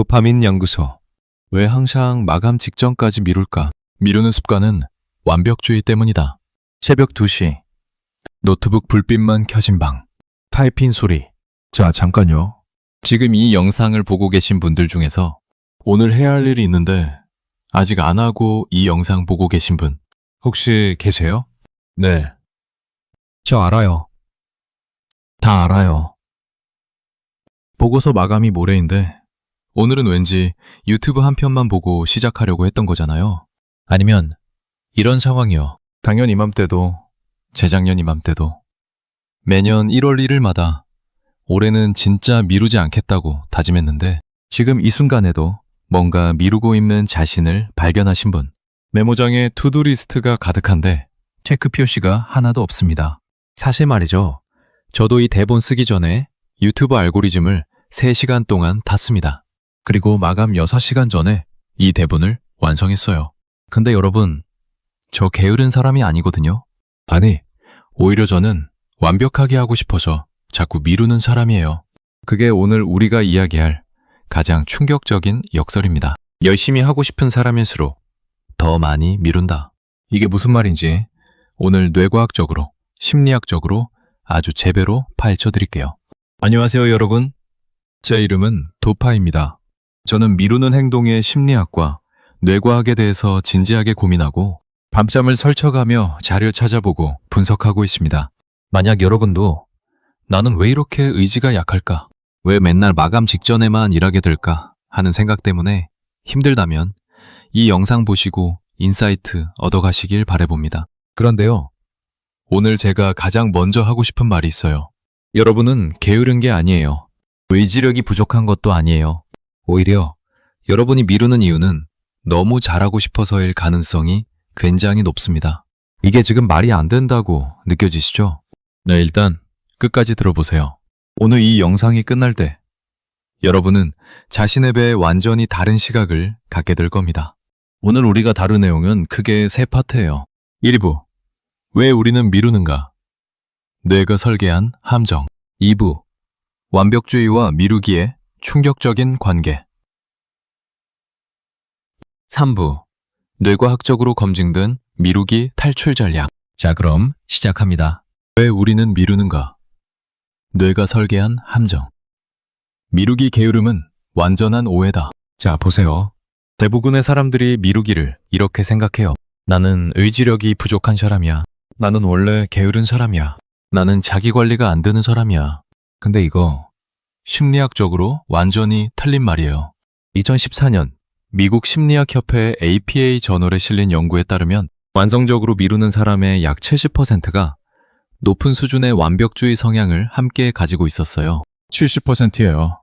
도파민 연구소. 왜 항상 마감 직전까지 미룰까? 미루는 습관은 완벽주의 때문이다. 새벽 2시. 노트북 불빛만 켜진 방. 타이핑 소리. 자, 잠깐요. 지금 이 영상을 보고 계신 분들 중에서 오늘 해야 할 일이 있는데 아직 안 하고 이 영상 보고 계신 분 혹시 계세요? 네. 저 알아요. 다 알아요. 보고서 마감이 모레인데 오늘은 왠지 유튜브 한 편만 보고 시작하려고 했던 거잖아요. 아니면 이런 상황이요. 당연 이맘때도 재작년 이맘때도 매년 1월 1일마다 올해는 진짜 미루지 않겠다고 다짐했는데 지금 이 순간에도 뭔가 미루고 있는 자신을 발견하신 분. 메모장에 투두 리스트가 가득한데 체크 표시가 하나도 없습니다. 사실 말이죠. 저도 이 대본 쓰기 전에 유튜브 알고리즘을 3시간 동안 탔습니다. 그리고 마감 6시간 전에 이 대본을 완성했어요. 근데 여러분, 저 게으른 사람이 아니거든요. 아니, 오히려 저는 완벽하게 하고 싶어서 자꾸 미루는 사람이에요. 그게 오늘 우리가 이야기할 가장 충격적인 역설입니다. 열심히 하고 싶은 사람일수록 더 많이 미룬다. 이게 무슨 말인지 오늘 뇌과학적으로, 심리학적으로 아주 제대로 파헤쳐 드릴게요. 안녕하세요, 여러분. 제 이름은 도파입니다. 저는 미루는 행동의 심리학과 뇌과학에 대해서 진지하게 고민하고 밤잠을 설쳐가며 자료 찾아보고 분석하고 있습니다. 만약 여러분도 나는 왜 이렇게 의지가 약할까? 왜 맨날 마감 직전에만 일하게 될까? 하는 생각 때문에 힘들다면 이 영상 보시고 인사이트 얻어가시길 바라봅니다. 그런데요, 오늘 제가 가장 먼저 하고 싶은 말이 있어요. 여러분은 게으른 게 아니에요. 의지력이 부족한 것도 아니에요. 오히려 여러분이 미루는 이유는 너무 잘하고 싶어서일 가능성이 굉장히 높습니다. 이게 지금 말이 안 된다고 느껴지시죠? 네, 일단 끝까지 들어보세요. 오늘 이 영상이 끝날 때 여러분은 자신의 배에 완전히 다른 시각을 갖게 될 겁니다. 오늘 우리가 다룬 내용은 크게 3파트예요. 1부, 왜 우리는 미루는가? 뇌가 설계한 함정. 2부, 완벽주의와 미루기의 충격적인 관계. 3부, 뇌과학적으로 검증된 미루기 탈출 전략. 자, 그럼 시작합니다. 왜 우리는 미루는가? 뇌가 설계한 함정. 미루기 게으름은 완전한 오해다. 자, 보세요. 대부분의 사람들이 미루기를 이렇게 생각해요. 나는 의지력이 부족한 사람이야. 나는 원래 게으른 사람이야. 나는 자기 관리가 안 되는 사람이야. 근데 이거 심리학적으로 완전히 틀린 말이에요. 2014년 미국 심리학협회 APA 저널에 실린 연구에 따르면 완성적으로 미루는 사람의 약 70%가 높은 수준의 완벽주의 성향을 함께 가지고 있었어요. 70%예요.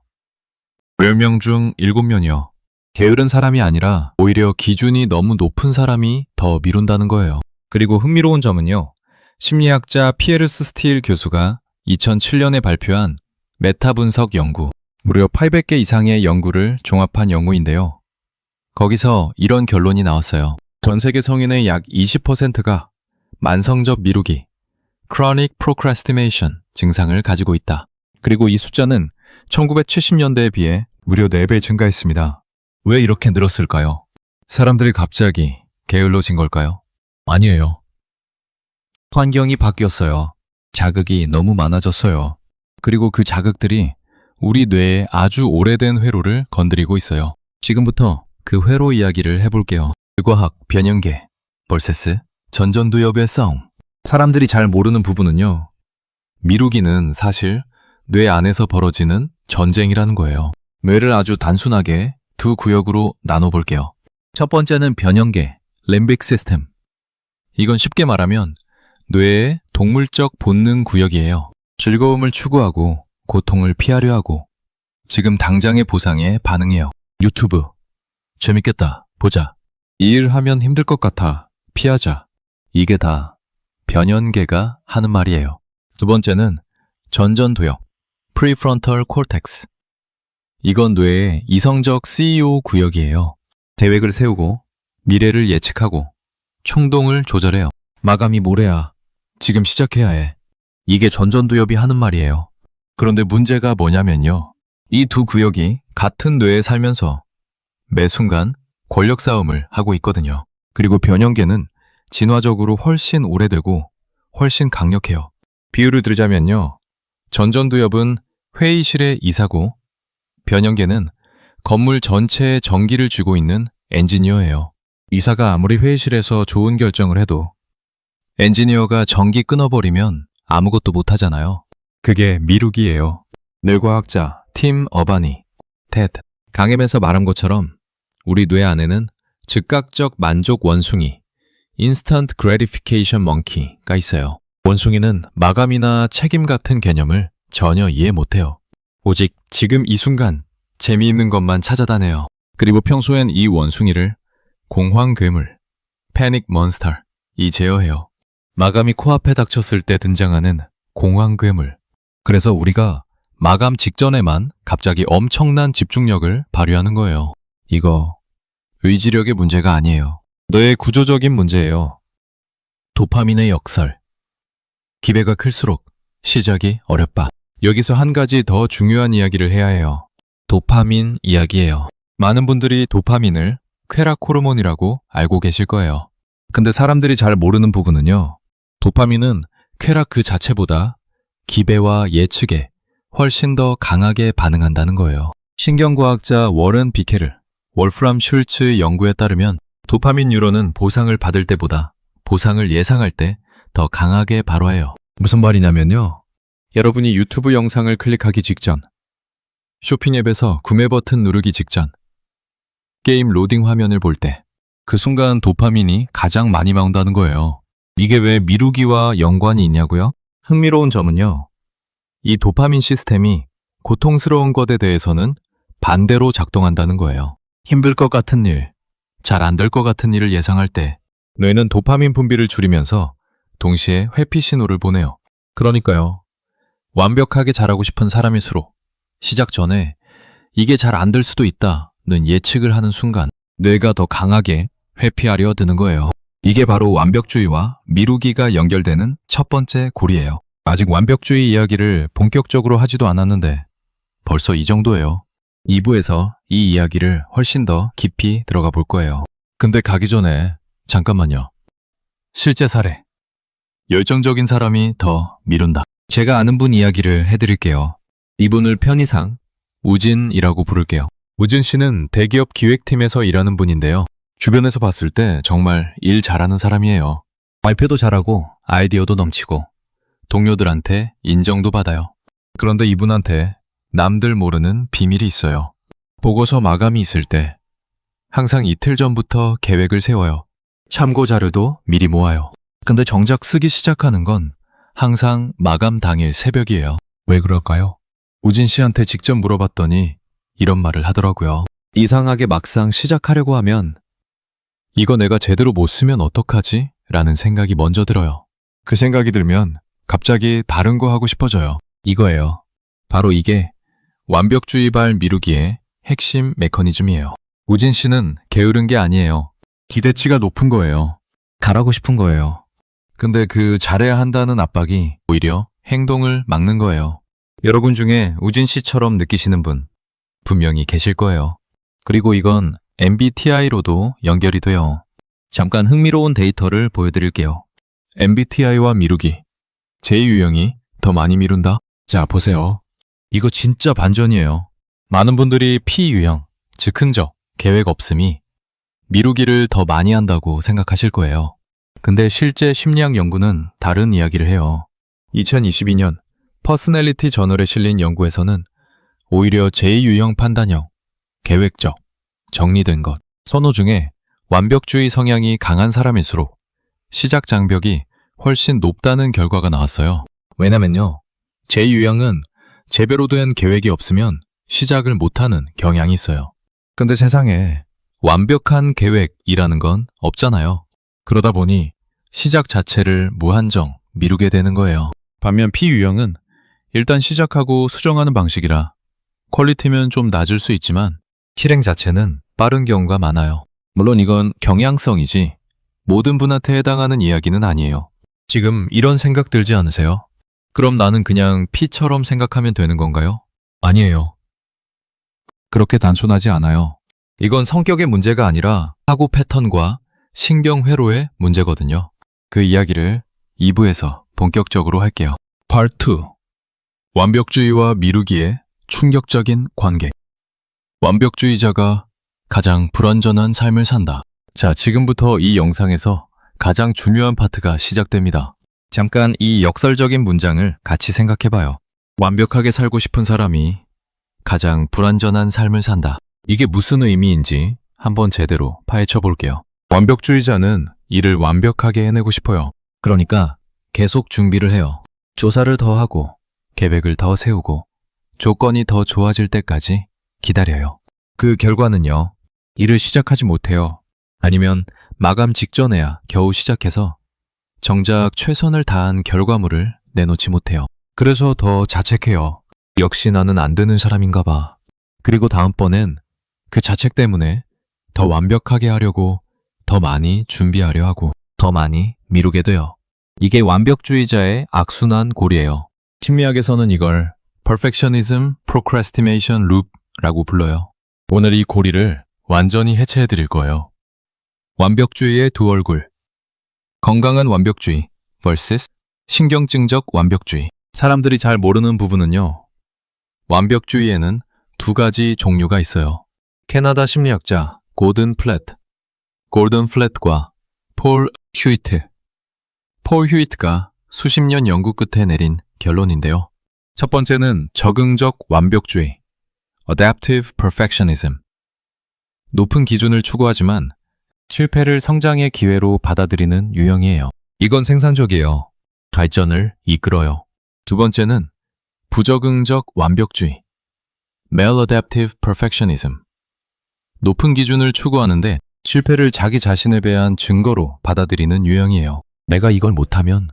10명 중 7명이요. 게으른 사람이 아니라 오히려 기준이 너무 높은 사람이 더 미룬다는 거예요. 그리고 흥미로운 점은요. 심리학자 피에르스 스틸 교수가 2007년에 발표한 메타 분석 연구, 무려 800개 이상의 연구를 종합한 연구인데요. 거기서 이런 결론이 나왔어요. 전 세계 성인의 약 20%가 만성적 미루기, chronic procrastination 증상을 가지고 있다. 그리고 이 숫자는 1970년대에 비해 무려 4배 증가했습니다. 왜 이렇게 늘었을까요? 사람들이 갑자기 게을러진 걸까요? 아니에요. 환경이 바뀌었어요. 자극이 너무 많아졌어요. 그리고 그 자극들이 우리 뇌의 아주 오래된 회로를 건드리고 있어요. 지금부터 그 회로 이야기를 해볼게요. 뇌과학, 변형계, 벌세스, 전전두엽의 싸움. 사람들이 잘 모르는 부분은요. 미루기는 사실 뇌 안에서 벌어지는 전쟁이라는 거예요. 뇌를 아주 단순하게 두 구역으로 나눠볼게요. 첫 번째는 변형계, 림빅 시스템. 이건 쉽게 말하면 뇌의 동물적 본능 구역이에요. 즐거움을 추구하고 고통을 피하려 하고 지금 당장의 보상에 반응해요. 유튜브. 재밌겠다. 보자. 이 일 하면 힘들 것 같아. 피하자. 이게 다 변형계가 하는 말이에요. 두 번째는 전전두엽, 프리프론털 콜텍스. 이건 뇌의 이성적 CEO 구역이에요. 계획을 세우고 미래를 예측하고 충동을 조절해요. 마감이 모레야. 지금 시작해야 해. 이게 전전두엽이 하는 말이에요. 그런데 문제가 뭐냐면요. 이 두 구역이 같은 뇌에 살면서 매 순간 권력 싸움을 하고 있거든요. 그리고 변형계는 진화적으로 훨씬 오래되고 훨씬 강력해요. 비유를 들자면요. 전전두엽은 회의실의 이사고 변형계는 건물 전체에 전기를 주고 있는 엔지니어예요. 이사가 아무리 회의실에서 좋은 결정을 해도 엔지니어가 전기 끊어버리면 아무것도 못하잖아요. 그게 미루기예요. 뇌과학자 팀 어바니, 테드, 강앱에서 말한 것처럼 우리 뇌 안에는 즉각적 만족 원숭이, Instant Gratification Monkey가 있어요. 원숭이는 마감이나 책임 같은 개념을 전혀 이해 못해요. 오직 지금 이 순간 재미있는 것만 찾아다녀요. 그리고 평소엔 이 원숭이를 공황 괴물, 패닉 몬스터이 제어해요. 마감이 코앞에 닥쳤을 때 등장하는 공황 괴물. 그래서 우리가 마감 직전에만 갑자기 엄청난 집중력을 발휘하는 거예요. 이거 의지력의 문제가 아니에요. 뇌의 구조적인 문제예요. 도파민의 역설. 기배가 클수록 시작이 어렵다. 여기서 한 가지 더 중요한 이야기를 해야 해요. 도파민 이야기예요. 많은 분들이 도파민을 쾌락 호르몬이라고 알고 계실 거예요. 근데 사람들이 잘 모르는 부분은요. 도파민은 쾌락 그 자체보다 기배와 예측에 훨씬 더 강하게 반응한다는 거예요. 신경과학자 워런 비케르, 월프람 슐츠 연구에 따르면 도파민 뉴런은 보상을 받을 때보다 보상을 예상할 때 더 강하게 발화해요. 무슨 말이냐면요. 여러분이 유튜브 영상을 클릭하기 직전, 쇼핑 앱에서 구매 버튼 누르기 직전, 게임 로딩 화면을 볼 때 그 순간 도파민이 가장 많이 나온다는 거예요. 이게 왜 미루기와 연관이 있냐고요? 흥미로운 점은요. 이 도파민 시스템이 고통스러운 것에 대해서는 반대로 작동한다는 거예요. 힘들 것 같은 일, 잘 안 될 것 같은 일을 예상할 때 뇌는 도파민 분비를 줄이면서 동시에 회피 신호를 보내요. 그러니까요. 완벽하게 잘하고 싶은 사람일수록 시작 전에 이게 잘 안 될 수도 있다는 예측을 하는 순간 뇌가 더 강하게 회피하려 드는 거예요. 이게 바로 완벽주의와 미루기가 연결되는 첫 번째 고리예요. 아직 완벽주의 이야기를 본격적으로 하지도 않았는데 벌써 이 정도예요. 2부에서 이 이야기를 훨씬 더 깊이 들어가 볼 거예요. 근데 가기 전에 잠깐만요. 실제 사례. 열정적인 사람이 더 미룬다. 제가 아는 분 이야기를 해드릴게요. 이분을 편의상 우진이라고 부를게요. 우진 씨는 대기업 기획팀에서 일하는 분인데요. 주변에서 봤을 때 정말 일 잘하는 사람이에요. 발표도 잘하고 아이디어도 넘치고 동료들한테 인정도 받아요. 그런데 이분한테 남들 모르는 비밀이 있어요. 보고서 마감이 있을 때 항상 이틀 전부터 계획을 세워요. 참고 자료도 미리 모아요. 근데 정작 쓰기 시작하는 건 항상 마감 당일 새벽이에요. 왜 그럴까요? 우진 씨한테 직접 물어봤더니 이런 말을 하더라고요. 이상하게 막상 시작하려고 하면 이거 내가 제대로 못 쓰면 어떡하지? 라는 생각이 먼저 들어요. 그 생각이 들면 갑자기 다른 거 하고 싶어져요. 이거예요. 바로 이게 완벽주의발 미루기의 핵심 메커니즘이에요. 우진 씨는 게으른 게 아니에요. 기대치가 높은 거예요. 잘하고 싶은 거예요. 근데 그 잘해야 한다는 압박이 오히려 행동을 막는 거예요. 여러분 중에 우진 씨처럼 느끼시는 분 분명히 계실 거예요. 그리고 이건 MBTI로도 연결이 돼요. 잠깐 흥미로운 데이터를 보여드릴게요. MBTI와 미루기. 제2유형이 더 많이 미룬다? 자, 보세요. 이거 진짜 반전이에요. 많은 분들이 P유형, 즉 흥적, 계획 없음이 미루기를 더 많이 한다고 생각하실 거예요. 근데 실제 심리학 연구는 다른 이야기를 해요. 2022년 퍼스널리티 저널에 실린 연구에서는 오히려 제2유형 판단형, 계획적, 정리된 것, 선호 중에 완벽주의 성향이 강한 사람일수록 시작 장벽이 훨씬 높다는 결과가 나왔어요. 왜냐면요. 제2유형은 제대로 된 계획이 없으면 시작을 못하는 경향이 있어요. 근데 세상에 완벽한 계획이라는 건 없잖아요. 그러다 보니 시작 자체를 무한정 미루게 되는 거예요. 반면 P유형은 일단 시작하고 수정하는 방식이라 퀄리티면 좀 낮을 수 있지만 실행 자체는 빠른 경우가 많아요. 물론 이건 경향성이지 모든 분한테 해당하는 이야기는 아니에요. 지금 이런 생각 들지 않으세요? 그럼 나는 그냥 P처럼 생각하면 되는 건가요? 아니에요. 그렇게 단순하지 않아요. 이건 성격의 문제가 아니라 사고 패턴과 신경회로의 문제거든요. 그 이야기를 2부에서 본격적으로 할게요. Part 2. 완벽주의와 미루기의 충격적인 관계. 완벽주의자가 가장 불완전한 삶을 산다. 자, 지금부터 이 영상에서 가장 중요한 파트가 시작됩니다. 잠깐 이 역설적인 문장을 같이 생각해봐요. 완벽하게 살고 싶은 사람이 가장 불완전한 삶을 산다. 이게 무슨 의미인지 한번 제대로 파헤쳐 볼게요. 완벽주의자는 일을 완벽하게 해내고 싶어요. 그러니까 계속 준비를 해요. 조사를 더 하고 계획을 더 세우고 조건이 더 좋아질 때까지 기다려요. 그 결과는요, 일을 시작하지 못해요. 아니면 마감 직전에야 겨우 시작해서 정작 최선을 다한 결과물을 내놓지 못해요. 그래서 더 자책해요. 역시 나는 안 되는 사람인가 봐. 그리고 다음번엔 그 자책 때문에 더 완벽하게 하려고 더 많이 준비하려 하고 더 많이 미루게 돼요. 이게 완벽주의자의 악순환 고리예요. 심리학에서는 이걸 Perfectionism Procrastination Loop라고 불러요. 오늘 이 고리를 완전히 해체해 드릴 거예요. 완벽주의의 두 얼굴. 건강한 완벽주의 vs 신경증적 완벽주의. 사람들이 잘 모르는 부분은요, 완벽주의에는 두 가지 종류가 있어요. 캐나다 심리학자 골든 플랫과 폴 휴이트. 폴 휴이트가 수십 년 연구 끝에 내린 결론인데요. 첫 번째는 적응적 완벽주의, Adaptive Perfectionism. 높은 기준을 추구하지만 실패를 성장의 기회로 받아들이는 유형이에요. 이건 생산적이에요. 발전을 이끌어요. 두 번째는 부적응적 완벽주의, Maladaptive Perfectionism. 높은 기준을 추구하는데 실패를 자기 자신에 대한 증거로 받아들이는 유형이에요. 내가 이걸 못하면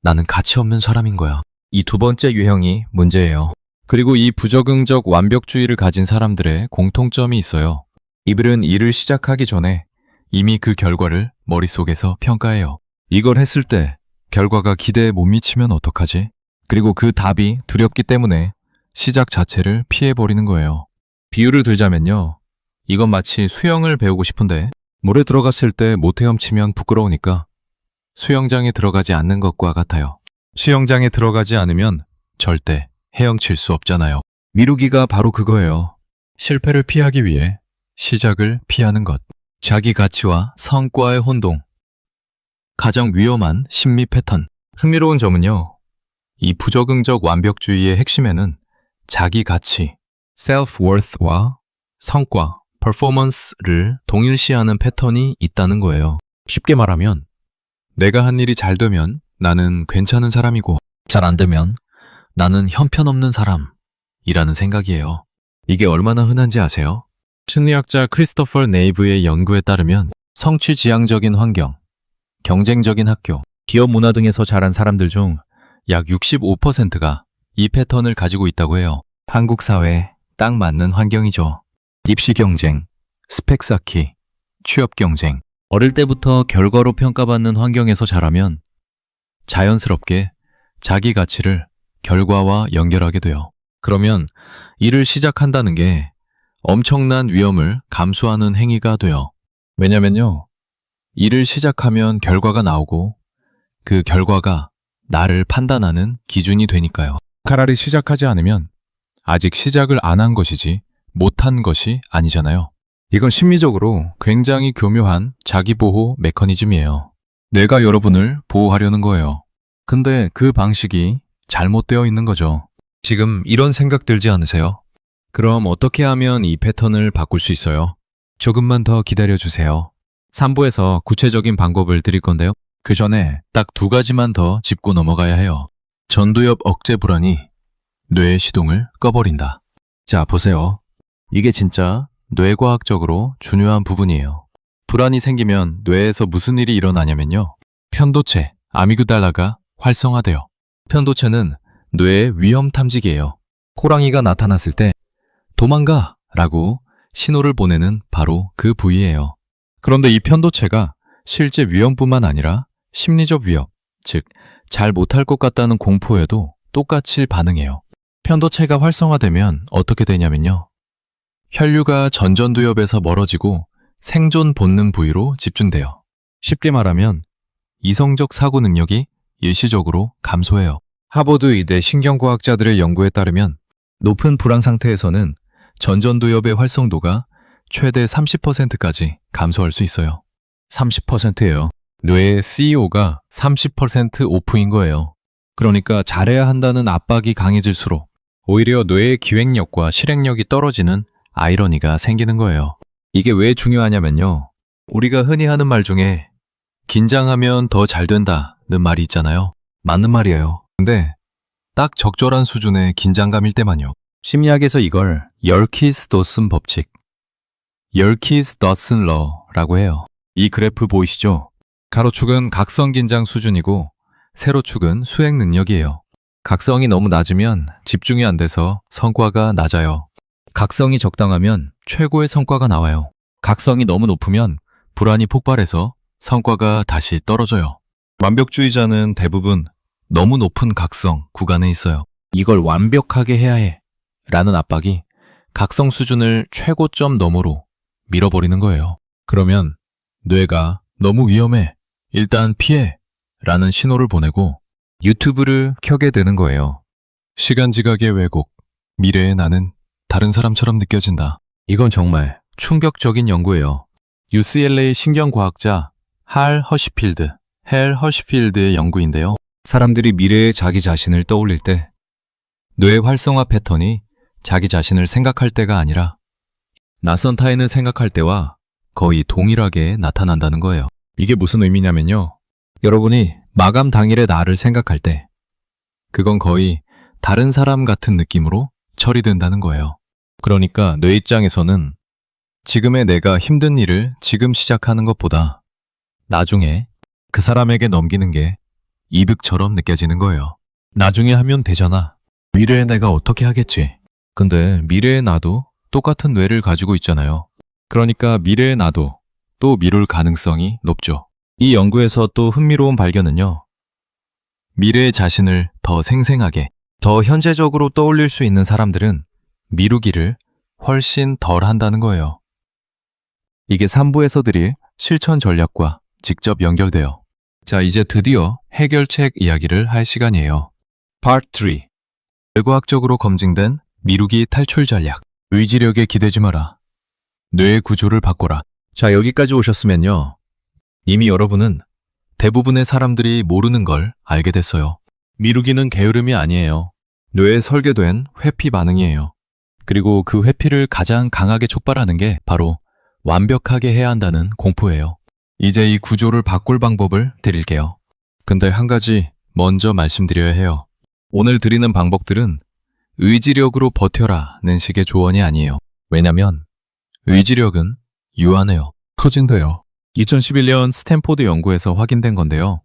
나는 가치 없는 사람인 거야. 이 두 번째 유형이 문제예요. 그리고 이 부적응적 완벽주의를 가진 사람들의 공통점이 있어요. 이들은 일을 시작하기 전에 이미 그 결과를 머릿속에서 평가해요. 이걸 했을 때 결과가 기대에 못 미치면 어떡하지? 그리고 그 답이 두렵기 때문에 시작 자체를 피해버리는 거예요. 비유를 들자면요, 이건 마치 수영을 배우고 싶은데 물에 들어갔을 때 못 헤엄치면 부끄러우니까 수영장에 들어가지 않는 것과 같아요. 수영장에 들어가지 않으면 절대 헤엄칠 수 없잖아요. 미루기가 바로 그거예요. 실패를 피하기 위해 시작을 피하는 것. 자기 가치와 성과의 혼동. 가장 위험한 심리 패턴. 흥미로운 점은요, 이 부적응적 완벽주의의 핵심에는 자기 가치, self-worth와 성과, performance를 동일시하는 패턴이 있다는 거예요. 쉽게 말하면 내가 한 일이 잘 되면 나는 괜찮은 사람이고 잘 안 되면 나는 형편없는 사람이라는 생각이에요. 이게 얼마나 흔한지 아세요? 심리학자 크리스토퍼 네이브의 연구에 따르면 성취지향적인 환경, 경쟁적인 학교, 기업 문화 등에서 자란 사람들 중 약 65%가 이 패턴을 가지고 있다고 해요. 한국 사회에 딱 맞는 환경이죠. 입시 경쟁, 스펙 쌓기, 취업 경쟁. 어릴 때부터 결과로 평가받는 환경에서 자라면 자연스럽게 자기 가치를 결과와 연결하게 돼요. 그러면 일을 시작한다는 게 엄청난 위험을 감수하는 행위가 돼요. 왜냐면요, 일을 시작하면 결과가 나오고 그 결과가 나를 판단하는 기준이 되니까요. 차라리 시작하지 않으면 아직 시작을 안 한 것이지 못한 것이 아니잖아요. 이건 심리적으로 굉장히 교묘한 자기보호 메커니즘이에요. 내가 여러분을 보호하려는 거예요. 근데 그 방식이 잘못되어 있는 거죠. 지금 이런 생각 들지 않으세요? 그럼 어떻게 하면 이 패턴을 바꿀 수 있어요? 조금만 더 기다려주세요. 3부에서 구체적인 방법을 드릴 건데요. 그 전에 딱 두 가지만 더 짚고 넘어가야 해요. 전두엽 억제 불안이 뇌의 시동을 꺼버린다. 자, 보세요. 이게 진짜 뇌과학적으로 중요한 부분이에요. 불안이 생기면 뇌에서 무슨 일이 일어나냐면요, 편도체, 아미그달라가 활성화돼요. 편도체는 뇌의 위험 탐지기예요. 호랑이가 나타났을 때 도망가! 라고 신호를 보내는 바로 그 부위예요. 그런데 이 편도체가 실제 위험뿐만 아니라 심리적 위협, 즉 잘 못할 것 같다는 공포에도 똑같이 반응해요. 편도체가 활성화되면 어떻게 되냐면요, 혈류가 전전두엽에서 멀어지고 생존 본능 부위로 집중돼요. 쉽게 말하면 이성적 사고 능력이 일시적으로 감소해요. 하버드 의대 신경과학자들의 연구에 따르면 높은 불안 상태에서는 전전두엽의 활성도가 최대 30%까지 감소할 수 있어요. 30%예요. 뇌의 CEO가 30% 오프인 거예요. 그러니까 잘해야 한다는 압박이 강해질수록 오히려 뇌의 기획력과 실행력이 떨어지는 아이러니가 생기는 거예요. 이게 왜 중요하냐면요. 우리가 흔히 하는 말 중에 긴장하면 더 잘 된다는 말이 있잖아요. 맞는 말이에요. 근데 딱 적절한 수준의 긴장감일 때만요. 심리학에서 이걸 열키스-도슨 법칙, 열키스-도슨 러라고 해요. 이 그래프 보이시죠? 가로축은 각성 긴장 수준이고 세로축은 수행 능력이에요. 각성이 너무 낮으면 집중이 안 돼서 성과가 낮아요. 각성이 적당하면 최고의 성과가 나와요. 각성이 너무 높으면 불안이 폭발해서 성과가 다시 떨어져요. 완벽주의자는 대부분 너무 높은 각성 구간에 있어요. 이걸 완벽하게 해야 해 라는 압박이 각성 수준을 최고점 너머로 밀어버리는 거예요. 그러면 뇌가 너무 위험해, 일단 피해 라는 신호를 보내고 유튜브를 켜게 되는 거예요. 시간 지각의 왜곡, 미래의 나는 다른 사람처럼 느껴진다. 이건 정말 충격적인 연구예요. UCLA 신경과학자 헬 허시필드의 연구인데요. 사람들이 미래의 자기 자신을 떠올릴 때 뇌의 활성화 패턴이 자기 자신을 생각할 때가 아니라 낯선 타인을 생각할 때와 거의 동일하게 나타난다는 거예요. 이게 무슨 의미냐면요. 여러분이 마감 당일의 나를 생각할 때 그건 거의 다른 사람 같은 느낌으로 처리된다는 거예요. 그러니까 뇌 입장에서는 지금의 내가 힘든 일을 지금 시작하는 것보다 나중에 그 사람에게 넘기는 게 이득처럼 느껴지는 거예요. 나중에 하면 되잖아. 미래의 내가 어떻게 하겠지. 근데 미래의 나도 똑같은 뇌를 가지고 있잖아요. 그러니까 미래의 나도 또 미룰 가능성이 높죠. 이 연구에서 또 흥미로운 발견은요. 미래의 자신을 더 생생하게, 더 현재적으로 떠올릴 수 있는 사람들은 미루기를 훨씬 덜 한다는 거예요. 이게 3부에서 드릴 실천 전략과 직접 연결돼요. 자, 이제 드디어 해결책 이야기를 할 시간이에요. Part 3. 뇌과학적으로 검증된 미루기 탈출 전략. 의지력에 기대지 마라. 뇌의 구조를 바꿔라. 자, 여기까지 오셨으면요. 이미 여러분은 대부분의 사람들이 모르는 걸 알게 됐어요. 미루기는 게으름이 아니에요. 뇌에 설계된 회피 반응이에요. 그리고 그 회피를 가장 강하게 촉발하는 게 바로 완벽하게 해야 한다는 공포예요. 이제 이 구조를 바꿀 방법을 드릴게요. 근데 한 가지 먼저 말씀드려야 해요. 오늘 드리는 방법들은 의지력으로 버텨라는 식의 조언이 아니에요. 왜냐면 의지력은 유한해요. 커진대요. 2011년 스탠포드 연구에서 확인된 건데요.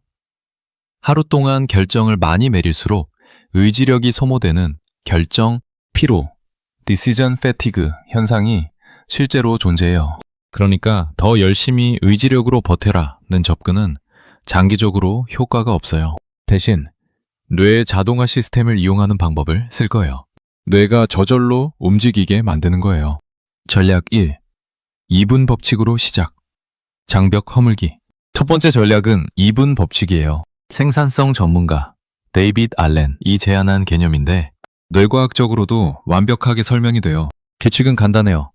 하루 동안 결정을 많이 내릴수록 의지력이 소모되는 결정 피로, decision fatigue 현상이 실제로 존재해요. 그러니까 더 열심히 의지력으로 버텨라는 접근은 장기적으로 효과가 없어요. 대신 뇌의 자동화 시스템을 이용하는 방법을 쓸 거예요. 뇌가 저절로 움직이게 만드는 거예요. 전략 1. 2분 법칙으로 시작. 장벽 허물기. 첫 번째 전략은 2분 법칙이에요. 생산성 전문가 데이빗 알렌이 제안한 개념인데 뇌과학적으로도 완벽하게 설명이 돼요. 규칙은 간단해요.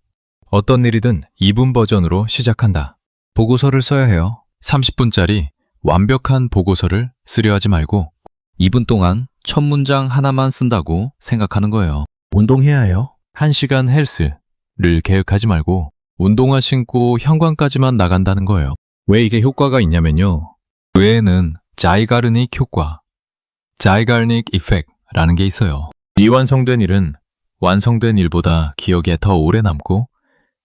어떤 일이든 2분 버전으로 시작한다. 보고서를 써야 해요. 30분짜리 완벽한 보고서를 쓰려 하지 말고 2분 동안 첫 문장 하나만 쓴다고 생각하는 거예요. 운동해야 해요. 1시간 헬스를 계획하지 말고 운동화 신고 현관까지만 나간다는 거예요. 왜 이게 효과가 있냐면요. 뇌에는 자이가르닉 효과, 자이가르닉 이펙트라는 게 있어요. 미완성된 일은 완성된 일보다 기억에 더 오래 남고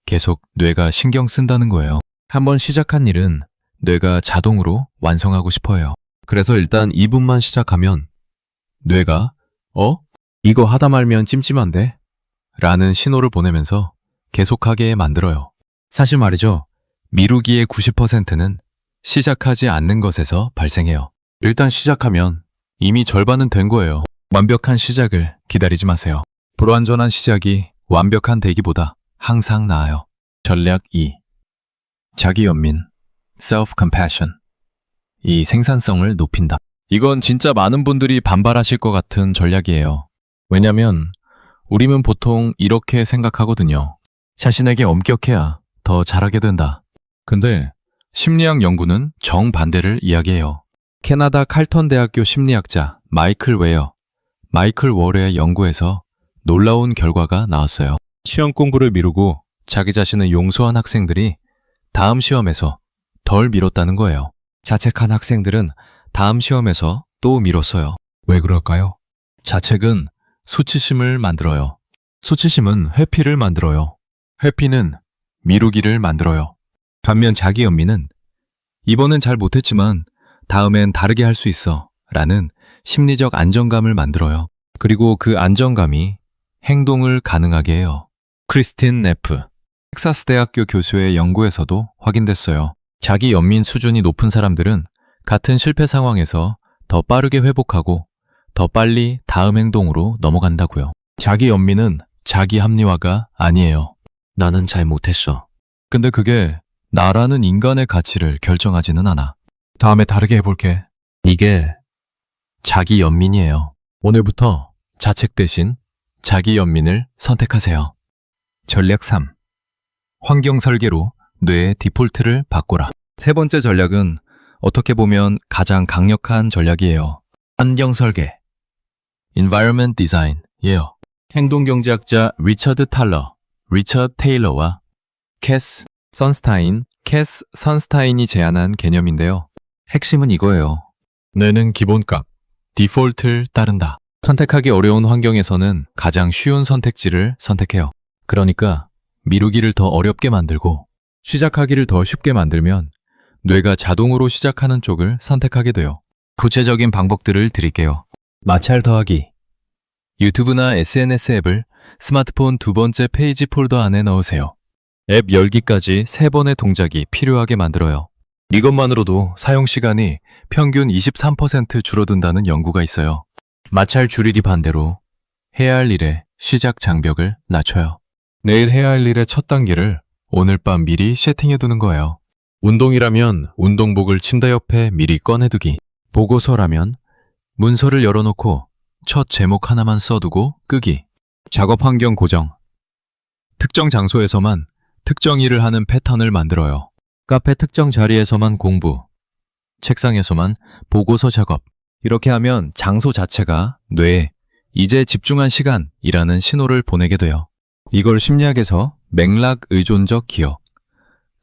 계속 뇌가 신경 쓴다는 거예요. 한번 시작한 일은 뇌가 자동으로 완성하고 싶어요. 그래서 일단 2분만 시작하면 뇌가 이거 하다 말면 찜찜한데? 라는 신호를 보내면서 계속하게 만들어요. 사실 말이죠. 미루기의 90%는 시작하지 않는 것에서 발생해요. 일단 시작하면 이미 절반은 된 거예요. 완벽한 시작을 기다리지 마세요. 불완전한 시작이 완벽한 대기보다 항상 나아요. 전략 2. 자기 연민, self-compassion. 이 생산성을 높인다. 이건 진짜 많은 분들이 반발하실 것 같은 전략이에요. 왜냐면 우리는 보통 이렇게 생각하거든요. 자신에게 엄격해야 더 잘하게 된다. 근데 심리학 연구는 정반대를 이야기해요. 캐나다 칼턴 대학교 심리학자 마이클 월의 연구에서 놀라운 결과가 나왔어요. 시험 공부를 미루고 자기 자신을 용서한 학생들이 다음 시험에서 덜 미뤘다는 거예요. 자책한 학생들은 다음 시험에서 또 미뤘어요. 왜 그럴까요? 자책은 수치심을 만들어요. 수치심은 회피를 만들어요. 회피는 미루기를 만들어요. 반면 자기 연민은 이번엔 잘 못했지만 다음엔 다르게 할 수 있어 라는 심리적 안정감을 만들어요. 그리고 그 안정감이 행동을 가능하게 해요. 크리스틴 네프, 텍사스 대학교 교수의 연구에서도 확인됐어요. 자기 연민 수준이 높은 사람들은 같은 실패 상황에서 더 빠르게 회복하고 더 빨리 다음 행동으로 넘어간다고요. 자기 연민은 자기 합리화가 아니에요. 나는 잘 못했어. 근데 그게 나라는 인간의 가치를 결정하지는 않아. 다음에 다르게 해볼게. 이게 자기 연민이에요. 오늘부터 자책 대신 자기 연민을 선택하세요. 전략 3. 환경 설계로 뇌의 디폴트를 바꿔라. 세 번째 전략은 어떻게 보면 가장 강력한 전략이에요. 환경 설계. Environment Design이에요. 행동경제학자 리처드 테일러와 캐스 선스타인이 제안한 개념인데요. 핵심은 이거예요. 뇌는 기본값, 디폴트를 따른다. 선택하기 어려운 환경에서는 가장 쉬운 선택지를 선택해요. 그러니까 미루기를 더 어렵게 만들고 시작하기를 더 쉽게 만들면 뇌가 자동으로 시작하는 쪽을 선택하게 돼요. 구체적인 방법들을 드릴게요. 마찰 더하기. 유튜브나 SNS 앱을 스마트폰 두 번째 페이지 폴더 안에 넣으세요. 앱 열기까지 3번의 동작이 필요하게 만들어요. 이것만으로도 사용 시간이 평균 23% 줄어든다는 연구가 있어요. 마찰 줄이기 반대로 해야 할 일의 시작 장벽을 낮춰요. 내일 해야 할 일의 첫 단계를 오늘 밤 미리 세팅해두는 거예요. 운동이라면 운동복을 침대 옆에 미리 꺼내두기. 보고서라면 문서를 열어놓고 첫 제목 하나만 써두고 끄기. 작업 환경 고정. 특정 장소에서만 특정 일을 하는 패턴을 만들어요. 카페 특정 자리에서만 공부, 책상에서만 보고서 작업. 이렇게 하면 장소 자체가 뇌에 이제 집중한 시간이라는 신호를 보내게 돼요. 이걸 심리학에서 맥락 의존적 기억,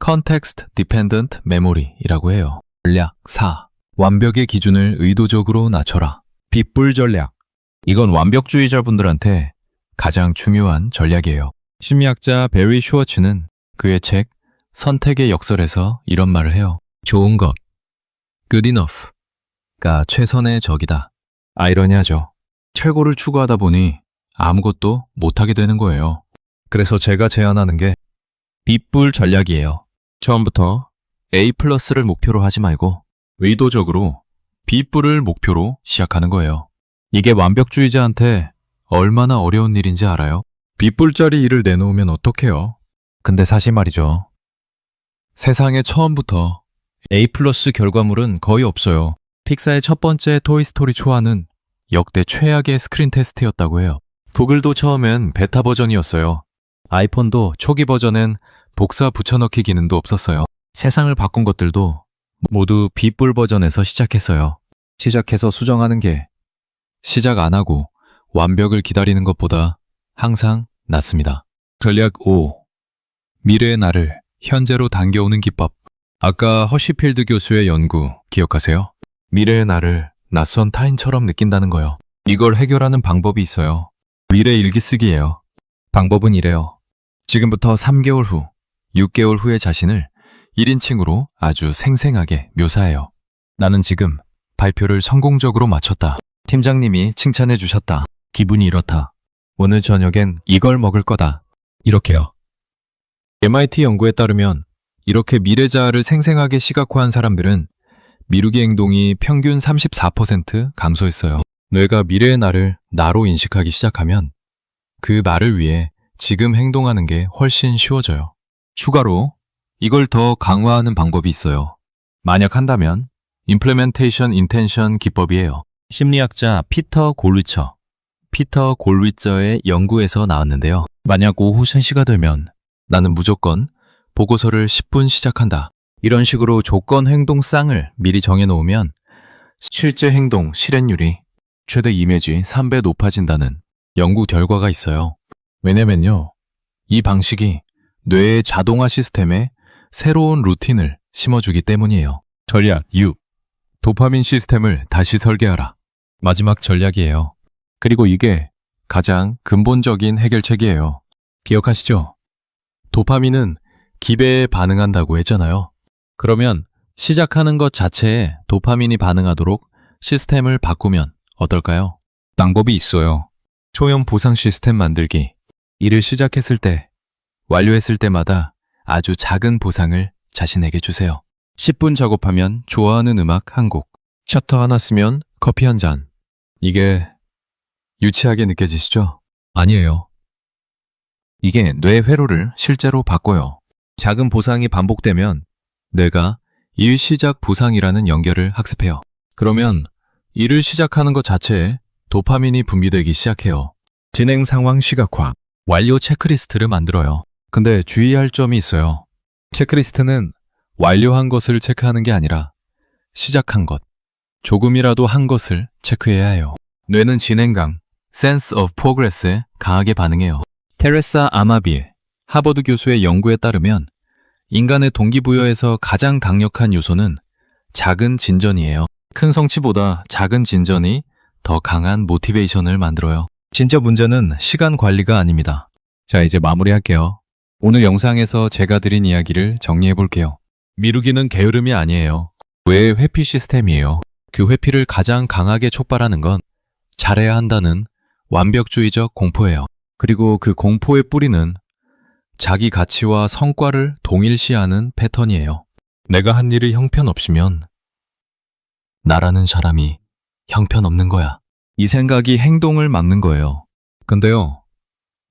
Context Dependent Memory이라고 해요. 전략 4. 완벽의 기준을 의도적으로 낮춰라. 빗불 전략. 이건 완벽주의자분들한테 가장 중요한 전략이에요. 심리학자 베리 슈워츠는 그의 책 선택의 역설에서 이런 말을 해요. 좋은 것, good enough가 최선의 적이다. 아이러니하죠. 최고를 추구하다 보니 아무것도 못하게 되는 거예요. 그래서 제가 제안하는 게 빗불 전략이에요. 처음부터 A+를 목표로 하지 말고 의도적으로 B뿔을 목표로 시작하는 거예요. 이게 완벽주의자한테 얼마나 어려운 일인지 알아요? B뿔짜리 일을 내놓으면 어떡해요? 근데 사실 말이죠. 세상에 처음부터 A+ 결과물은 거의 없어요. 픽사의 첫 번째 토이스토리 초안은 역대 최악의 스크린 테스트였다고 해요. 구글도 처음엔 베타 버전이었어요. 아이폰도 초기 버전엔 복사 붙여넣기 기능도 없었어요. 세상을 바꾼 것들도 모두 B뿔 버전에서 시작했어요. 시작해서 수정하는 게 시작 안 하고 완벽을 기다리는 것보다 항상 낫습니다. 전략 5. 미래의 나를 현재로 당겨오는 기법. 아까 허쉬필드 교수의 연구 기억하세요? 미래의 나를 낯선 타인처럼 느낀다는 거요. 이걸 해결하는 방법이 있어요. 미래 일기 쓰기예요. 방법은 이래요. 지금부터 3개월 후, 6개월 후의 자신을 1인칭으로 아주 생생하게 묘사해요. 나는 지금 발표를 성공적으로 마쳤다. 팀장님이 칭찬해 주셨다. 기분이 이렇다. 오늘 저녁엔 이걸 먹을 거다. 이렇게요. MIT 연구에 따르면 이렇게 미래자아를 생생하게 시각화한 사람들은 미루기 행동이 평균 34% 감소했어요. 뇌가 미래의 나를 나로 인식하기 시작하면 그 나를 위해 지금 행동하는 게 훨씬 쉬워져요. 추가로 이걸 더 강화하는 방법이 있어요. 만약 한다면 Implementation Intention 기법이에요. 심리학자 피터 골리처의 연구에서 나왔는데요. 만약 오후 3시가 되면 나는 무조건 보고서를 10분 시작한다. 이런 식으로 조건 행동쌍을 미리 정해놓으면 실제 행동 실현율이 최대 이미지 3배 높아진다는 연구 결과가 있어요. 왜냐면요, 이 방식이 뇌의 자동화 시스템에 새로운 루틴을 심어주기 때문이에요. 전략 6. 도파민 시스템을 다시 설계하라. 마지막 전략이에요. 그리고 이게 가장 근본적인 해결책이에요. 기억하시죠? 도파민은 기배에 반응한다고 했잖아요. 그러면 시작하는 것 자체에 도파민이 반응하도록 시스템을 바꾸면 어떨까요? 방법이 있어요. 초형 보상 시스템 만들기. 일을 시작했을 때, 완료했을 때마다 아주 작은 보상을 자신에게 주세요. 10분 작업하면 좋아하는 음악 한 곡, 셔터 하나 쓰면 커피 한 잔. 이게 유치하게 느껴지시죠? 아니에요. 이게 뇌 회로를 실제로 바꿔요. 작은 보상이 반복되면 뇌가 일 시작 보상이라는 연결을 학습해요. 그러면 일을 시작하는 것 자체에 도파민이 분비되기 시작해요. 진행 상황 시각화. 완료 체크리스트를 만들어요. 근데 주의할 점이 있어요. 체크리스트는 완료한 것을 체크하는 게 아니라 시작한 것, 조금이라도 한 것을 체크해야 해요. 뇌는 진행감, sense of progress에 강하게 반응해요. 테레사 아마빌, 하버드 교수의 연구에 따르면 인간의 동기부여에서 가장 강력한 요소는 작은 진전이에요. 큰 성취보다 작은 진전이 더 강한 모티베이션을 만들어요. 진짜 문제는 시간 관리가 아닙니다. 자, 이제 마무리할게요. 오늘 영상에서 제가 드린 이야기를 정리해 볼게요. 미루기는 게으름이 아니에요. 뇌의 회피 시스템이에요. 그 회피를 가장 강하게 촉발하는 건 잘해야 한다는 완벽주의적 공포예요. 그리고 그 공포의 뿌리는 자기 가치와 성과를 동일시하는 패턴이에요. 내가 한 일이 형편없으면 나라는 사람이 형편없는 거야. 이 생각이 행동을 막는 거예요. 근데요,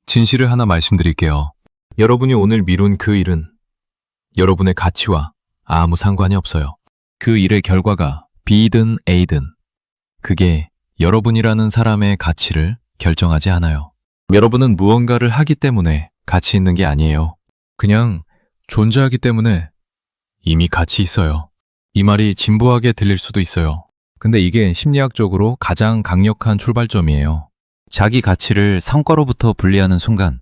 진실을 하나 말씀드릴게요. 여러분이 오늘 미룬 그 일은 여러분의 가치와 아무 상관이 없어요. 그 일의 결과가 B든 A든 그게 여러분이라는 사람의 가치를 결정하지 않아요. 여러분은 무언가를 하기 때문에 가치 있는 게 아니에요. 그냥 존재하기 때문에 이미 가치 있어요. 이 말이 진부하게 들릴 수도 있어요. 근데 이게 심리학적으로 가장 강력한 출발점이에요. 자기 가치를 성과로부터 분리하는 순간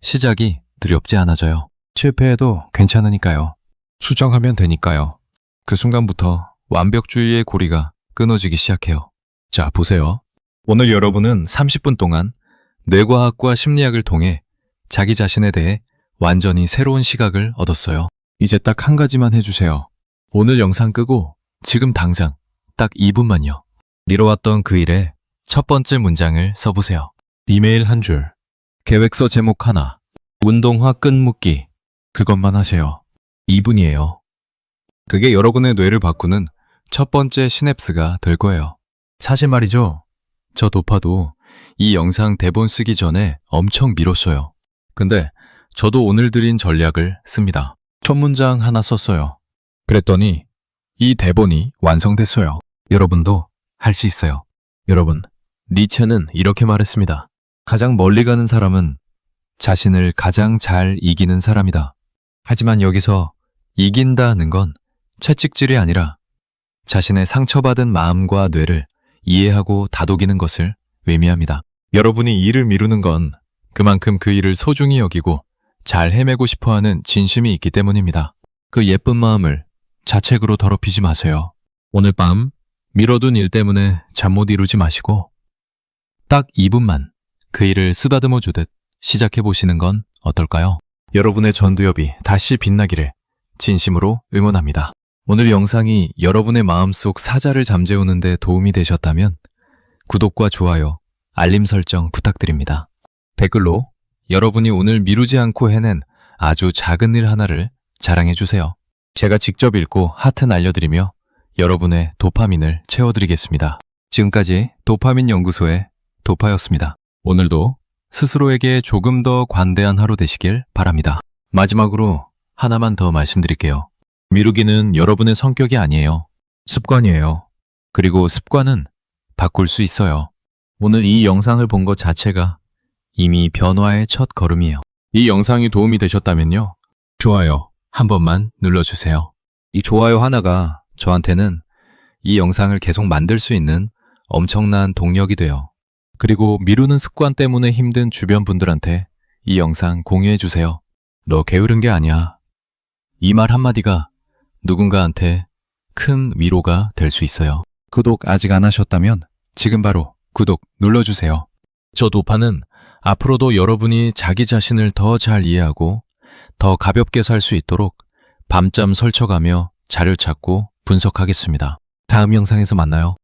시작이 두렵지 않아져요. 실패해도 괜찮으니까요. 수정하면 되니까요. 그 순간부터 완벽주의의 고리가 끊어지기 시작해요. 자, 보세요. 오늘 여러분은 30분 동안 뇌과학과 심리학을 통해 자기 자신에 대해 완전히 새로운 시각을 얻었어요. 이제 딱 한 가지만 해주세요. 오늘 영상 끄고 지금 당장 딱 2분만요. 미뤄왔던 그 일에 첫 번째 문장을 써보세요. 이메일 한 줄, 계획서 제목 하나, 운동화 끈 묶기. 그것만 하세요. 2분이에요. 그게 여러분의 뇌를 바꾸는 첫 번째 시냅스가 될 거예요. 사실 말이죠. 저 도파도 이 영상 대본 쓰기 전에 엄청 미뤘어요. 근데 저도 오늘 드린 전략을 씁니다. 첫 문장 하나 썼어요. 그랬더니 이 대본이 완성됐어요. 여러분도 할 수 있어요. 여러분, 니체는 이렇게 말했습니다. 가장 멀리 가는 사람은 자신을 가장 잘 이기는 사람이다. 하지만 여기서 이긴다는 건 채찍질이 아니라 자신의 상처받은 마음과 뇌를 이해하고 다독이는 것을 의미합니다. 여러분이 일을 미루는 건 그만큼 그 일을 소중히 여기고 잘 헤매고 싶어하는 진심이 있기 때문입니다. 그 예쁜 마음을 자책으로 더럽히지 마세요. 오늘 밤 미뤄둔 일 때문에 잠 못 이루지 마시고 딱 2분만 그 일을 쓰다듬어 주듯 시작해 보시는 건 어떨까요? 여러분의 전두엽이 다시 빛나기를 진심으로 응원합니다. 오늘 영상이 여러분의 마음속 사자를 잠재우는 데 도움이 되셨다면 구독과 좋아요, 알림 설정 부탁드립니다. 댓글로 여러분이 오늘 미루지 않고 해낸 아주 작은 일 하나를 자랑해 주세요. 제가 직접 읽고 하트 날려드리며 여러분의 도파민을 채워드리겠습니다. 지금까지 도파민 연구소의 도파였습니다. 오늘도 스스로에게 조금 더 관대한 하루 되시길 바랍니다. 마지막으로 하나만 더 말씀드릴게요. 미루기는 여러분의 성격이 아니에요. 습관이에요. 그리고 습관은 바꿀 수 있어요. 오늘 이 영상을 본 것 자체가 이미 변화의 첫 걸음이에요. 이 영상이 도움이 되셨다면요. 좋아요 한 번만 눌러주세요. 이 좋아요 하나가 저한테는 이 영상을 계속 만들 수 있는 엄청난 동력이 돼요. 그리고 미루는 습관 때문에 힘든 주변 분들한테 이 영상 공유해주세요. 너 게으른 게 아니야. 이 말 한마디가 누군가한테 큰 위로가 될 수 있어요. 구독 아직 안 하셨다면 지금 바로 구독 눌러주세요. 저 도파는 앞으로도 여러분이 자기 자신을 더 잘 이해하고 더 가볍게 살 수 있도록 밤잠 설쳐가며 자료를 찾고 분석하겠습니다. 다음 영상에서 만나요.